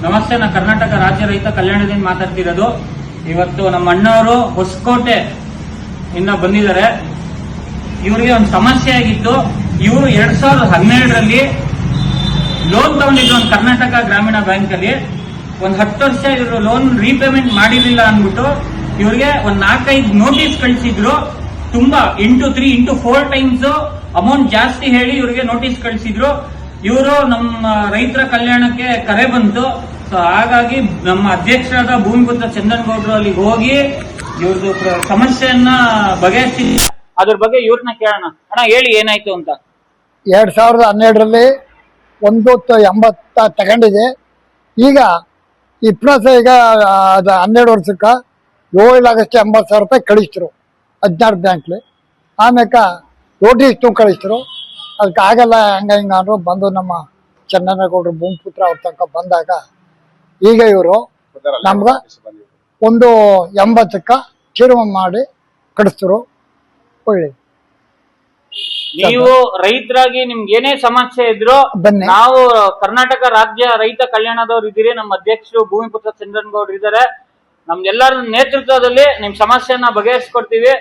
ನಮಸ್ತೆ, ನಾನು ಕರ್ನಾಟಕ ರಾಜ್ಯ ರೈತ ಕಲ್ಯಾಣದಿಂದ ಮಾತಾಡ್ತಿರೋದು. ಇವತ್ತು ನಮ್ಮ ಅಣ್ಣವರು ಹೊಸಕೋಟೆ ಇಂದ ಬಂದಿದ್ದಾರೆ. ಇವರಿಗೆ ಒಂದು ಸಮಸ್ಯೆ ಆಗಿತ್ತು. ಇವರು 2012ರಲ್ಲಿ ಲೋನ್ ತಗೊಂಡಿದ್ರು ಒಂದು ಕರ್ನಾಟಕ ಗ್ರಾಮೀಣ ಬ್ಯಾಂಕ್ ಅಲ್ಲಿ. ಒಂದು 10 ವರ್ಷ ಇವರು ಲೋನ್ ರೀಪೇಮೆಂಟ್ ಮಾಡಿರ್ಲಿಲ್ಲ ಅಂದ್ಬಿಟ್ಟು ಇವ್ರಿಗೆ ಒಂದು 4-5 ನೋಟಿಸ್ ಕಳಿಸಿದ್ರು. ತುಂಬಾ 3 into 4 ಟೈಮ್ಸ್ ಅಮೌಂಟ್ ಜಾಸ್ತಿ ಹೇಳಿ ಇವ್ರಿಗೆ ನೋಟಿಸ್ ಕಳಿಸಿದ್ರು. ಇವರು ನಮ್ಮ ರೈತರ ಕಲ್ಯಾಣಕ್ಕೆ ಕರೆ ಬಂತು. ಸೊ ಹಾಗಾಗಿ ನಮ್ಮ ಅಧ್ಯಕ್ಷರಾದ ಭೂಮಿಪುತ್ರ ಚಂದನ್ ಗೌಡ್ರು ಅಲ್ಲಿಗೆ ಹೋಗಿ ಇವ್ರದ್ದು ಸಮಸ್ಯೆಯನ್ನ ಬಗೆಹರಿಸಿ ಅದ್ರ ಬಗ್ಗೆ ಇವ್ರನ್ನ ಕೇಳೋಣ. ಅಣ್ಣ ಹೇಳಿ ಏನಾಯ್ತು ಅಂತ. 2012ರಲ್ಲಿ 180 ತಗೊಂಡಿದೆ. ಈಗ ಇಪ್ರಾಸ ಈಗ 12 ವರ್ಷಕ್ಕೆ 7,80,000 ರೂಪಾಯಿ ಕಳಿಸಿದ್ರು 16 ಬ್ಯಾಂಕ್ಲಿ. ಆಮ್ಯಾಕ ನೋಟಿಸ್ ಕಳಿಸಿದ್ರು. ಅದಕ್ಕೆ ಆಗಲ್ಲ ಹಂಗ ಅಂದ್ರು. ಬಂದು ನಮ್ಮ ಚಂದನಗೌಡರು ಭೂಮಿಪುತ್ರ ಅವ್ರ ತನಕ ಬಂದಾಗ ಈಗ ಇವರು ನಮ್ಗ 180ಕ್ಕೆ ತೀರ್ಮಾನ ಮಾಡಿ ಕಳಿಸ್ತರು. ಒಳ್ಳೆ ನೀವು ರೈತರಾಗಿ ನಿಮ್ಗೆ ಏನೇ ಸಮಸ್ಯೆ ಇದ್ರು ಬನ್ನಿ. ನಾವು ಕರ್ನಾಟಕ ರಾಜ್ಯ ರೈತ ಕಲ್ಯಾಣದವ್ರು ಇದ್ದೀರಿ. ನಮ್ಮ ಅಧ್ಯಕ್ಷರು ಭೂಮಿಪುತ್ರ ಚಂದನ್ ಗೌಡ್ರು ಇದ್ದಾರೆ. ನಮ್ದೆಲ್ಲರ ನೇತೃತ್ವದಲ್ಲಿ ನಿಮ್ ಸಮಸ್ಯೆಯನ್ನ ಬಗೆಹರಿಸ್ಕೊಡ್ತೀವಿ.